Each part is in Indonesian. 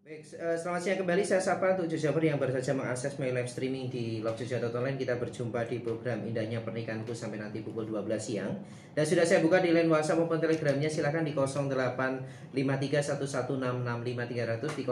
Baik, selamat siang kembali. Saya sapa untuk Joshua yang baru saja mengakses my live streaming di love.joshua.online. Kita berjumpa di program Indahnya Pernikahanku sampai nanti pukul 12 siang. Dan sudah saya buka di line WhatsApp maupun Telegramnya. Silakan di 085311665300 di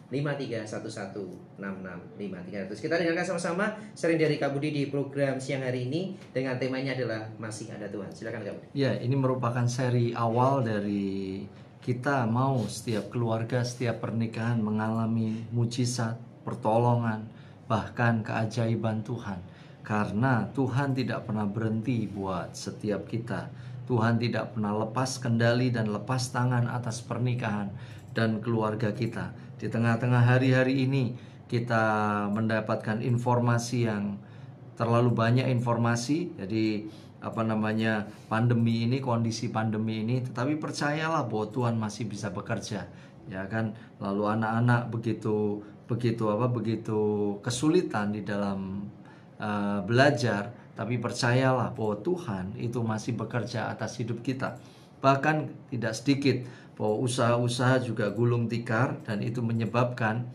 085311665300. Kita dengarkan sama-sama sering dari Kak Budi di program siang hari ini dengan temanya adalah Masih Ada Tuhan. Silakan Kak Budi. Ya, ini merupakan seri awal dari kita mau setiap keluarga, setiap pernikahan mengalami mujizat, pertolongan, bahkan keajaiban Tuhan. Karena Tuhan tidak pernah berhenti buat setiap kita. Tuhan tidak pernah lepas kendali dan lepas tangan atas pernikahan dan keluarga kita. Di tengah-tengah hari-hari ini kita mendapatkan informasi yang terlalu banyak informasi. Jadi pandemi ini, kondisi pandemi ini, tetapi percayalah bahwa Tuhan masih bisa bekerja, ya kan. Lalu anak-anak begitu kesulitan di dalam belajar, tapi percayalah bahwa Tuhan itu masih bekerja atas hidup kita. Bahkan tidak sedikit bahwa usaha-usaha juga gulung tikar, dan itu menyebabkan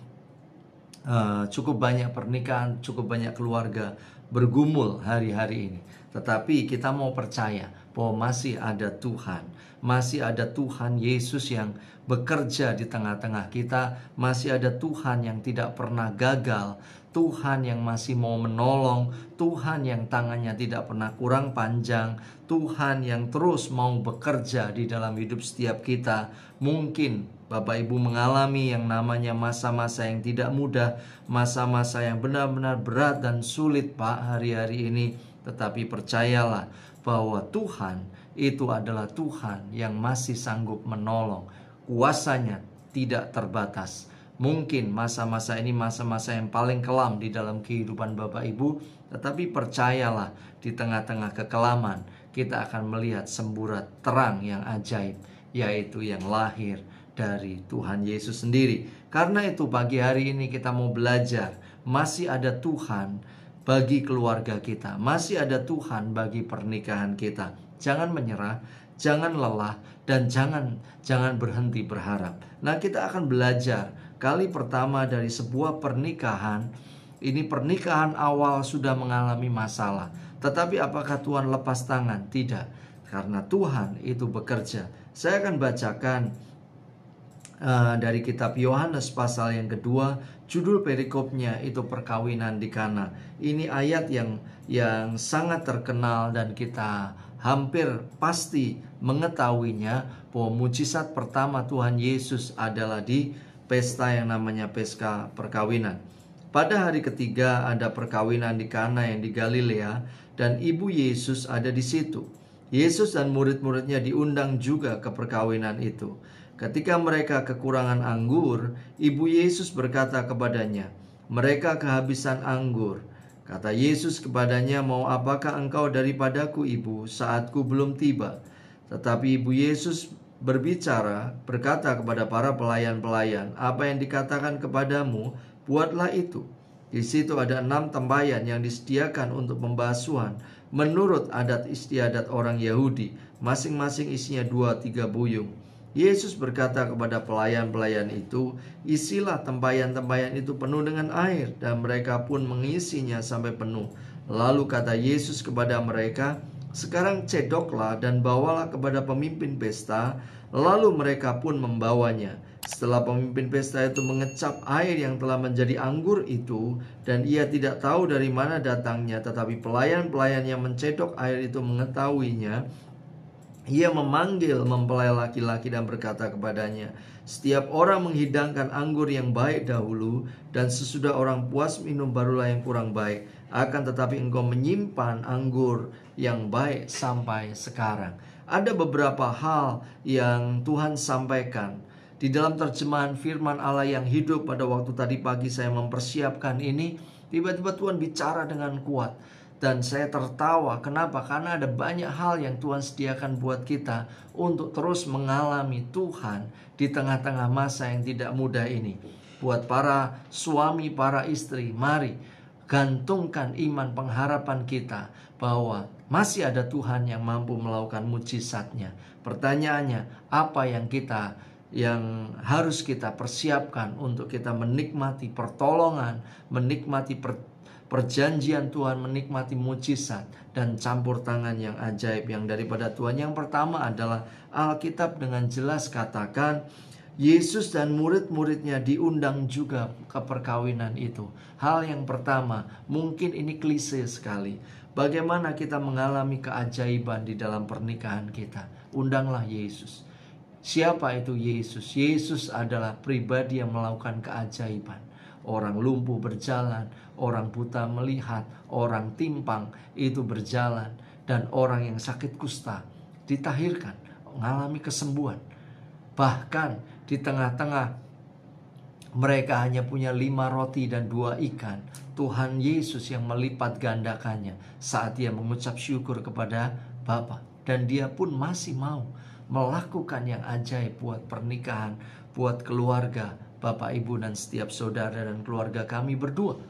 cukup banyak pernikahan, cukup banyak keluarga bergumul hari-hari ini. Tetapi kita mau percaya bahwa masih ada Tuhan. Masih ada Tuhan Yesus yang bekerja di tengah-tengah kita. Masih ada Tuhan yang tidak pernah gagal. Tuhan yang masih mau menolong. Tuhan yang tangannya tidak pernah kurang panjang. Tuhan yang terus mau bekerja di dalam hidup setiap kita. Mungkin Bapak Ibu mengalami yang namanya masa-masa yang tidak mudah, masa-masa yang benar-benar berat dan sulit Pak hari-hari ini. Tetapi percayalah bahwa Tuhan itu adalah Tuhan yang masih sanggup menolong. Kuasanya tidak terbatas. Mungkin masa-masa ini masa-masa yang paling kelam di dalam kehidupan Bapak Ibu, tetapi percayalah di tengah-tengah kekelaman kita akan melihat semburat terang yang ajaib, yaitu yang lahir dari Tuhan Yesus sendiri. Karena itu pagi hari ini kita mau belajar, masih ada Tuhan bagi keluarga kita, masih ada Tuhan bagi pernikahan kita. Jangan menyerah, jangan lelah, dan jangan berhenti berharap. Nah, kita akan belajar kali pertama dari sebuah pernikahan. Ini pernikahan awal sudah mengalami masalah, tetapi apakah Tuhan lepas tangan? Tidak, karena Tuhan itu bekerja. Saya akan bacakan dari kitab Yohanes pasal yang kedua, judul perikopnya itu perkawinan di Kana. Ini ayat yang sangat terkenal dan kita hampir pasti mengetahuinya, bahwa mujizat pertama Tuhan Yesus adalah di pesta yang namanya pesta perkawinan. Pada hari ketiga ada perkawinan di Kana yang di Galilea, dan ibu Yesus ada di situ. Yesus dan murid-muridnya diundang juga ke perkawinan itu. Ketika mereka kekurangan anggur, ibu Yesus berkata kepadanya, "Mereka kehabisan anggur." Kata Yesus kepadanya, "Mau apakah engkau daripadaku, ibu, saatku belum tiba?" Tetapi ibu Yesus berkata kepada para pelayan-pelayan, "Apa yang dikatakan kepadamu, buatlah itu." Di situ ada 6 tempayan yang disediakan untuk pembasuhan menurut adat istiadat orang Yahudi, masing-masing isinya 2-3 buyung. Yesus berkata kepada pelayan-pelayan itu, "Isilah tempayan-tempayan itu penuh dengan air," dan mereka pun mengisinya sampai penuh. Lalu kata Yesus kepada mereka, "Sekarang cedoklah dan bawalah kepada pemimpin pesta." Lalu mereka pun membawanya. Setelah pemimpin pesta itu mengecap air yang telah menjadi anggur itu, dan ia tidak tahu dari mana datangnya, tetapi pelayan-pelayan yang mencedok air itu mengetahuinya, ia memanggil mempelai laki-laki dan berkata kepadanya, "Setiap orang menghidangkan anggur yang baik dahulu, dan sesudah orang puas minum barulah yang kurang baik. Akan tetapi engkau menyimpan anggur yang baik sampai sekarang." Ada beberapa hal yang Tuhan sampaikan di dalam terjemahan firman Allah yang hidup. Pada waktu tadi pagi saya mempersiapkan ini, tiba-tiba Tuhan bicara dengan kuat. Dan saya tertawa. Kenapa? Karena ada banyak hal yang Tuhan sediakan buat kita untuk terus mengalami Tuhan di tengah-tengah masa yang tidak mudah ini. Buat para suami, para istri, mari gantungkan iman pengharapan kita bahwa masih ada Tuhan yang mampu melakukan mujizatnya. Pertanyaannya, apa yang kita yang harus kita persiapkan untuk kita menikmati pertolongan, menikmati perjanjian Tuhan, menikmati mujizat dan campur tangan yang ajaib yang daripada Tuhan. Yang pertama adalah Alkitab dengan jelas katakan Yesus dan murid-muridnya diundang juga ke perkawinan itu. Hal yang pertama, mungkin ini klise sekali. Bagaimana kita mengalami keajaiban di dalam pernikahan kita? Undanglah Yesus. Siapa itu Yesus? Yesus adalah pribadi yang melakukan keajaiban. Orang lumpuh berjalan, orang buta melihat, orang timpang itu berjalan, dan orang yang sakit kusta ditahirkan, mengalami kesembuhan. Bahkan di tengah-tengah mereka hanya punya 5 roti dan 2 ikan. Tuhan Yesus yang melipat gandakannya saat dia mengucap syukur kepada Bapa. Dan dia pun masih mau melakukan yang ajaib buat pernikahan, buat keluarga, Bapak, Ibu, dan setiap saudara dan keluarga kami berdua.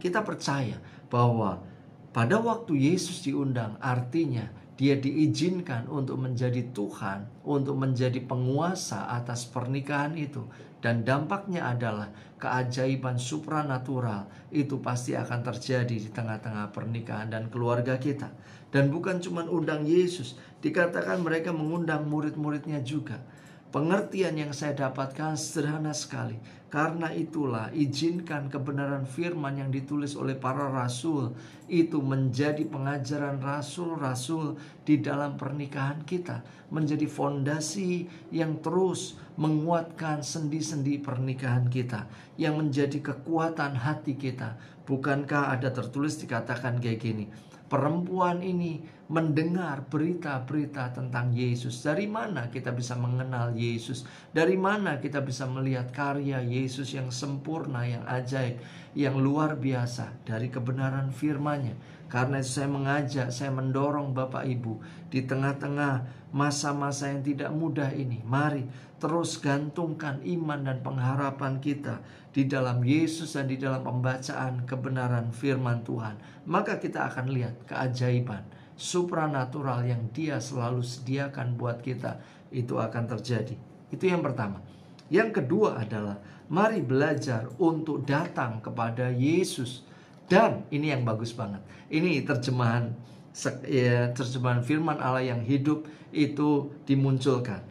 Kita percaya bahwa pada waktu Yesus diundang, artinya dia diizinkan untuk menjadi Tuhan, untuk menjadi penguasa atas pernikahan itu. Dan dampaknya adalah keajaiban supranatural itu pasti akan terjadi di tengah-tengah pernikahan dan keluarga kita. Dan bukan cuma undang Yesus, dikatakan mereka mengundang murid-muridnya juga. Pengertian yang saya dapatkan sederhana sekali. Karena itulah izinkan kebenaran firman yang ditulis oleh para rasul itu menjadi pengajaran rasul-rasul di dalam pernikahan kita. Menjadi fondasi yang terus menguatkan sendi-sendi pernikahan kita. Yang menjadi kekuatan hati kita. Bukankah ada tertulis dikatakan kayak gini? Perempuan ini mendengar berita-berita tentang Yesus. Dari mana kita bisa mengenal Yesus? Dari mana kita bisa melihat karya Yesus yang sempurna, yang ajaib, yang luar biasa dari kebenaran firman-Nya? Karena itu saya mengajak, saya mendorong Bapak Ibu di tengah-tengah masa-masa yang tidak mudah ini. Mari terus gantungkan iman dan pengharapan kita di dalam Yesus dan di dalam pembacaan kebenaran firman Tuhan. Maka kita akan lihat keajaiban supranatural yang Dia selalu sediakan buat kita itu akan terjadi. Itu yang pertama. Yang kedua adalah mari belajar untuk datang kepada Yesus. Dan ini yang bagus banget. Ini terjemahan firman Allah yang hidup itu dimunculkan.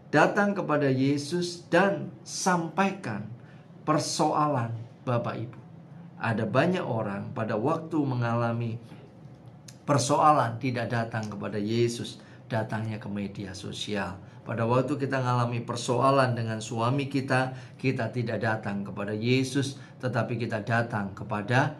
Datang kepada Yesus dan sampaikan persoalan Bapak Ibu. Ada banyak orang pada waktu mengalami persoalan tidak datang kepada Yesus, datangnya ke media sosial. Pada waktu kita mengalami persoalan dengan suami kita, kita tidak datang kepada Yesus, tetapi kita datang kepada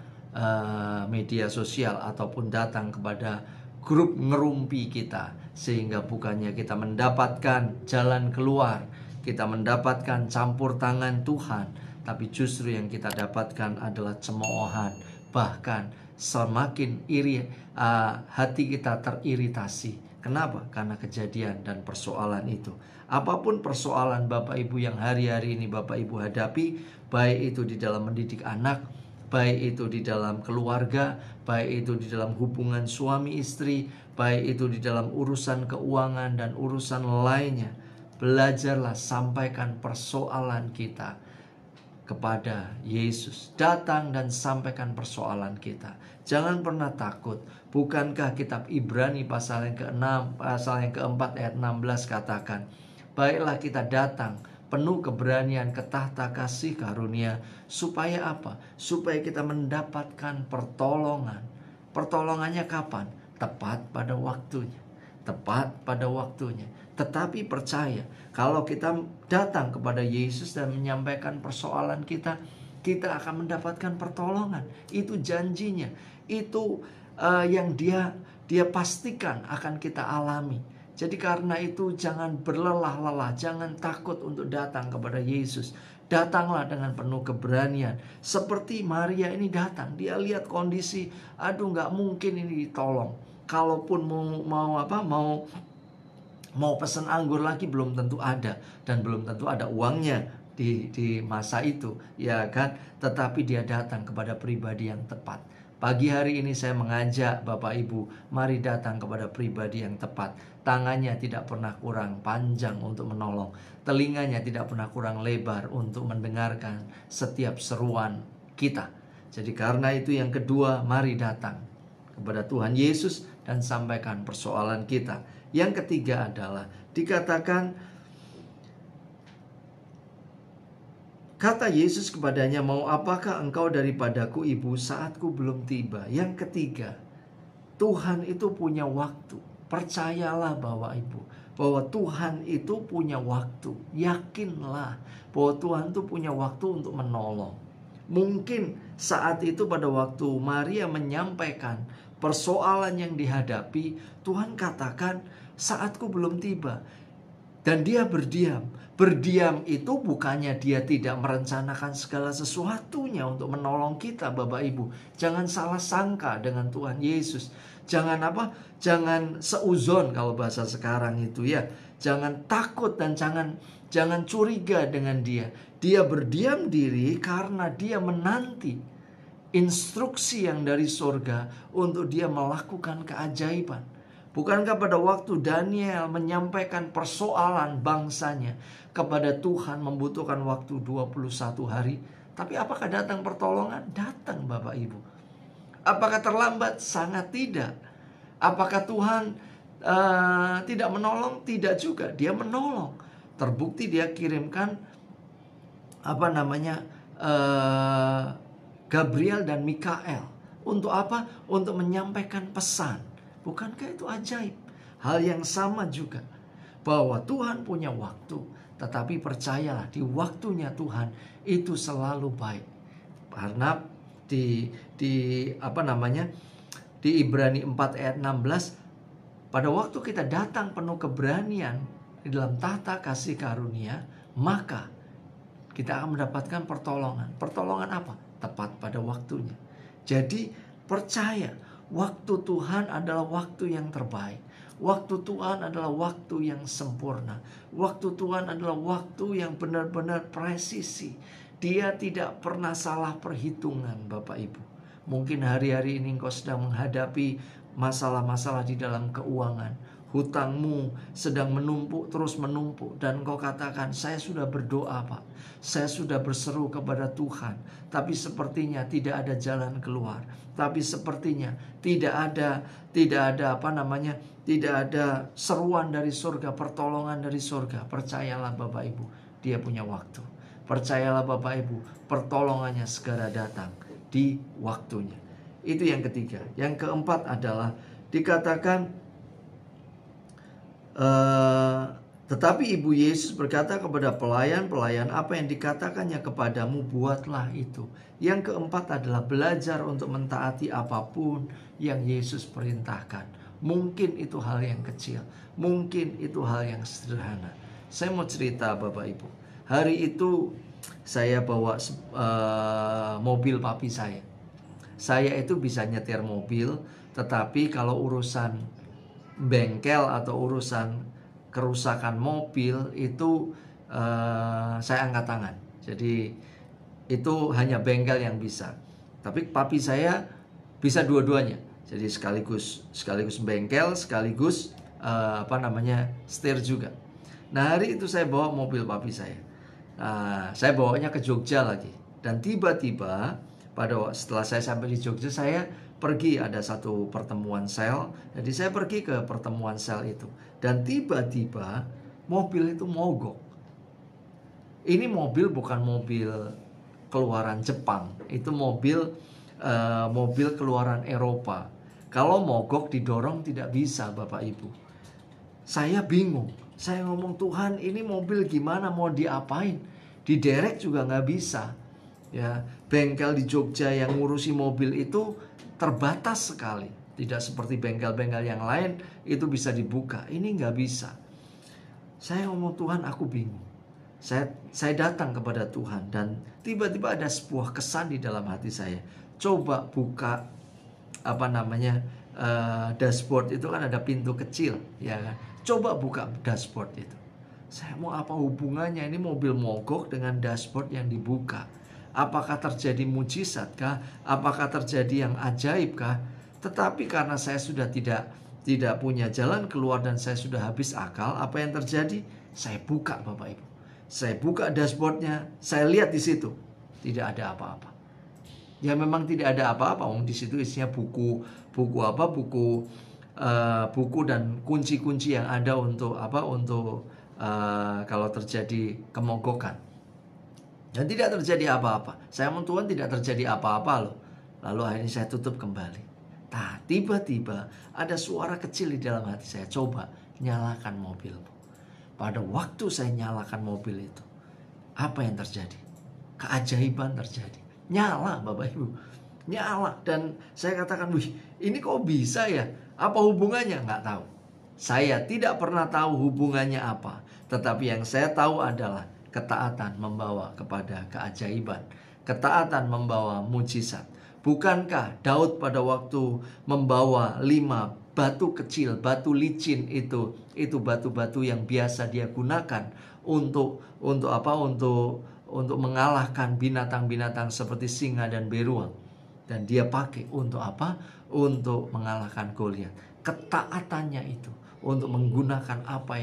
media sosial ataupun datang kepada grup ngerumpi kita. Sehingga bukannya kita mendapatkan jalan keluar, kita mendapatkan campur tangan Tuhan, tapi justru yang kita dapatkan adalah cemoohan. Bahkan semakin hati kita teriritasi. Kenapa? Karena kejadian dan persoalan itu. Apapun persoalan Bapak Ibu yang hari-hari ini Bapak Ibu hadapi, baik itu di dalam mendidik anak, baik itu di dalam keluarga, baik itu di dalam hubungan suami istri, baik itu di dalam urusan keuangan dan urusan lainnya. Belajarlah sampaikan persoalan kita kepada Yesus. Datang dan sampaikan persoalan kita. Jangan pernah takut. Bukankah kitab Ibrani pasal yang ke-6, pasal yang ke-4 ayat 16 katakan, baiklah kita datang penuh keberanian ke tahta kasih karunia. Supaya apa? Supaya kita mendapatkan pertolongan. Pertolongannya kapan? Tepat pada waktunya. Tepat pada waktunya. Tetapi percaya, kalau kita datang kepada Yesus dan menyampaikan persoalan kita, kita akan mendapatkan pertolongan. Itu janjinya. Itu yang dia pastikan akan kita alami. Jadi karena itu jangan berlelah-lelah, jangan takut untuk datang kepada Yesus. Datanglah dengan penuh keberanian. Seperti Maria ini datang, dia lihat kondisi, aduh nggak mungkin ini ditolong. Kalaupun mau pesan anggur lagi belum tentu ada, dan belum tentu ada uangnya di masa itu, ya kan? Tetapi dia datang kepada pribadi yang tepat. Pagi hari ini saya mengajak Bapak Ibu, mari datang kepada pribadi yang tepat. Tangannya tidak pernah kurang panjang untuk menolong. Telinganya tidak pernah kurang lebar untuk mendengarkan setiap seruan kita. Jadi karena itu yang kedua, mari datang kepada Tuhan Yesus dan sampaikan persoalan kita. Yang ketiga adalah dikatakan, kata Yesus kepadanya, mau apakah engkau daripadaku ibu, saatku belum tiba. Yang ketiga, Tuhan itu punya waktu. Percayalah Bapak Ibu, bahwa Tuhan itu punya waktu. Yakinlah bahwa Tuhan itu punya waktu untuk menolong. Mungkin saat itu pada waktu Maria menyampaikan persoalan yang dihadapi, Tuhan katakan saatku belum tiba. Dan dia berdiam. Berdiam itu bukannya dia tidak merencanakan segala sesuatunya untuk menolong kita Bapak Ibu. Jangan salah sangka dengan Tuhan Yesus. Jangan Jangan seuzon kalau bahasa sekarang itu ya. Jangan takut dan jangan curiga dengan dia. Dia berdiam diri karena dia menanti instruksi yang dari surga untuk dia melakukan keajaiban. Bukankah pada waktu Daniel menyampaikan persoalan bangsanya kepada Tuhan membutuhkan waktu 21 hari? Tapi apakah datang pertolongan? Datang Bapak Ibu. Apakah terlambat? Sangat tidak. Apakah Tuhan tidak menolong? Tidak juga. Dia menolong. Terbukti dia kirimkan Gabriel dan Mikael. Untuk apa? Untuk menyampaikan pesan. Bukankah itu ajaib? Hal yang sama juga, bahwa Tuhan punya waktu, tetapi percayalah di waktunya Tuhan itu selalu baik. Karena di Ibrani 4 ayat 16, pada waktu kita datang penuh keberanian di dalam tahta kasih karunia, maka kita akan mendapatkan pertolongan. Pertolongan apa? Tepat pada waktunya. Jadi percaya, waktu Tuhan adalah waktu yang terbaik. Waktu Tuhan adalah waktu yang sempurna. Waktu Tuhan adalah waktu yang benar-benar presisi. Dia tidak pernah salah perhitungan Bapak Ibu. Mungkin hari-hari ini engkau sedang menghadapi masalah-masalah di dalam keuangan. Hutangmu sedang menumpuk, terus menumpuk. Dan engkau katakan, saya sudah berdoa Pak. Saya sudah berseru kepada Tuhan. Tapi sepertinya tidak ada jalan keluar. Tapi sepertinya tidak ada seruan dari surga, pertolongan dari surga. Percayalah Bapak Ibu, dia punya waktu. Percayalah Bapak Ibu, pertolongannya segera datang di waktunya. Itu yang ketiga. Yang keempat adalah dikatakan, tetapi Ibu Yesus berkata kepada pelayan-pelayan, apa yang dikatakannya kepadamu, buatlah itu. Yang keempat adalah belajar untuk mentaati apapun yang Yesus perintahkan. Mungkin itu hal yang kecil, mungkin itu hal yang sederhana. Saya mau cerita Bapak Ibu. Hari itu saya bawa mobil papi saya. Saya itu bisa nyetir mobil, tetapi kalau urusan bengkel atau urusan kerusakan mobil itu saya angkat tangan. Jadi itu hanya bengkel yang bisa. Tapi papi saya bisa dua-duanya. Jadi sekaligus bengkel, sekaligus setir juga. Nah hari itu saya bawa mobil papi saya. Saya bawanya ke Jogja lagi. Dan tiba-tiba setelah saya sampai di Jogja, saya pergi, ada satu pertemuan sel. Jadi saya pergi ke pertemuan sel itu. Dan tiba-tiba mobil itu mogok. Ini mobil bukan mobil keluaran Jepang. Itu mobil keluaran Eropa. Kalau mogok didorong tidak bisa Bapak Ibu. Saya bingung. Saya ngomong, Tuhan ini mobil gimana mau diapain? Diderek juga nggak bisa. Ya, bengkel di Jogja yang ngurusi mobil itu terbatas sekali. Tidak seperti bengkel-bengkel yang lain itu bisa dibuka. Ini nggak bisa. Saya ngomong, Tuhan aku bingung. Saya datang kepada Tuhan dan tiba-tiba ada sebuah kesan di dalam hati saya. Coba buka dashboard itu kan ada pintu kecil, ya kan? Coba buka dashboard itu. Saya mau apa hubungannya ini mobil mogok dengan dashboard yang dibuka? Apakah terjadi mujizat kah? Apakah terjadi yang ajaib kah? Tetapi karena saya sudah tidak punya jalan keluar dan saya sudah habis akal, apa yang terjadi? Saya buka, Bapak Ibu. Saya buka dashboardnya, saya lihat di situ tidak ada apa-apa. Ya memang tidak ada apa-apa. Di situ isinya buku dan kunci-kunci yang ada untuk kalau terjadi kemogokan. Dan tidak terjadi apa-apa. Saya mohon Tuhan tidak terjadi apa-apa loh. Lalu akhirnya saya tutup kembali. Nah, tiba-tiba ada suara kecil di dalam hati saya. Coba nyalakan mobilmu. Pada waktu saya nyalakan mobil itu, apa yang terjadi? Keajaiban terjadi. Nyala, Bapak Ibu. Nyala. Dan saya katakan, wih, ini kok bisa ya? Apa hubungannya? Nggak tahu. Saya tidak pernah tahu hubungannya apa. Tetapi yang saya tahu adalah ketaatan membawa kepada keajaiban. Ketaatan membawa mujizat. Bukankah Daud pada waktu membawa 5 batu kecil, batu licin itu batu-batu yang biasa dia gunakan untuk mengalahkan binatang-binatang seperti singa dan beruang. Dan dia pakai untuk apa? Untuk mengalahkan Goliat. Ketaatannya itu untuk menggunakan apa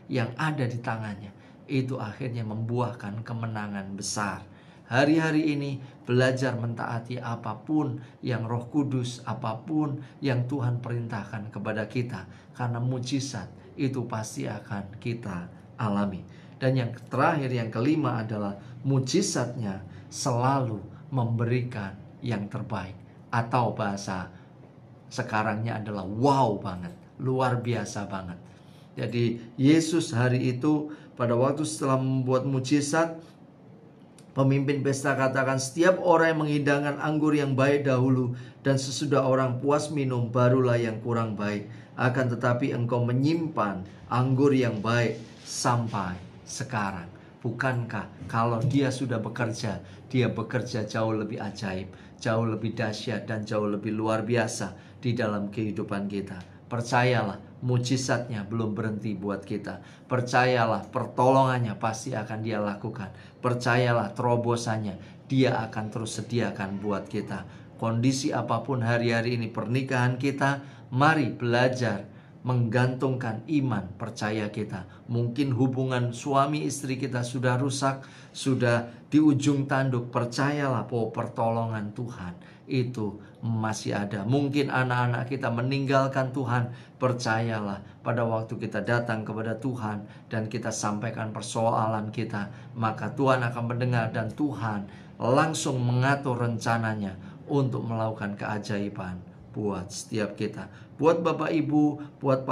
yang ada di tangannya, itu akhirnya membuahkan kemenangan besar. Hari-hari ini belajar mentaati apapun yang Roh Kudus, apapun yang Tuhan perintahkan kepada kita, karena mujizat itu pasti akan kita alami. Dan yang terakhir, yang kelima adalah mujizatnya selalu memberikan yang terbaik, atau bahasa sekarangnya adalah wow banget, luar biasa banget. Jadi Yesus hari itu pada waktu setelah membuat mujizat, pemimpin pesta katakan, setiap orang yang menghidangkan anggur yang baik dahulu, dan sesudah orang puas minum, barulah yang kurang baik. Akan tetapi engkau menyimpan anggur yang baik sampai sekarang. Bukankah kalau dia sudah bekerja, dia bekerja jauh lebih ajaib, jauh lebih dahsyat, dan jauh lebih luar biasa di dalam kehidupan kita. Percayalah, mujizatnya belum berhenti buat kita. Percayalah, pertolongannya pasti akan dia lakukan. Percayalah, terobosannya dia akan terus sediakan buat kita. Kondisi apapun hari-hari ini, pernikahan kita, mari belajar menggantungkan iman percaya kita. Mungkin hubungan suami istri kita sudah rusak, sudah di ujung tanduk. Percayalah bahwa pertolongan Tuhan itu masih ada. Mungkin anak-anak kita meninggalkan Tuhan. Percayalah, pada waktu kita datang kepada Tuhan dan kita sampaikan persoalan kita, maka Tuhan akan mendengar dan Tuhan langsung mengatur rencananya untuk melakukan keajaiban buat setiap kita. Buat Bapak Ibu, buat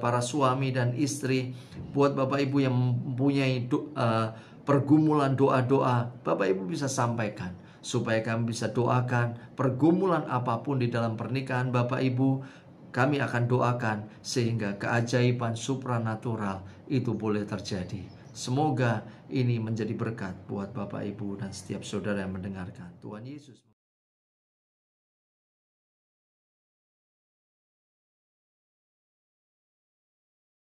para suami dan istri, buat Bapak Ibu yang mempunyai pergumulan doa-doa, Bapak Ibu bisa sampaikan supaya kami bisa doakan pergumulan apapun di dalam pernikahan Bapak Ibu. Kami akan doakan sehingga keajaiban supranatural itu boleh terjadi. Semoga ini menjadi berkat buat Bapak Ibu dan setiap saudara yang mendengarkan. Tuhan Yesus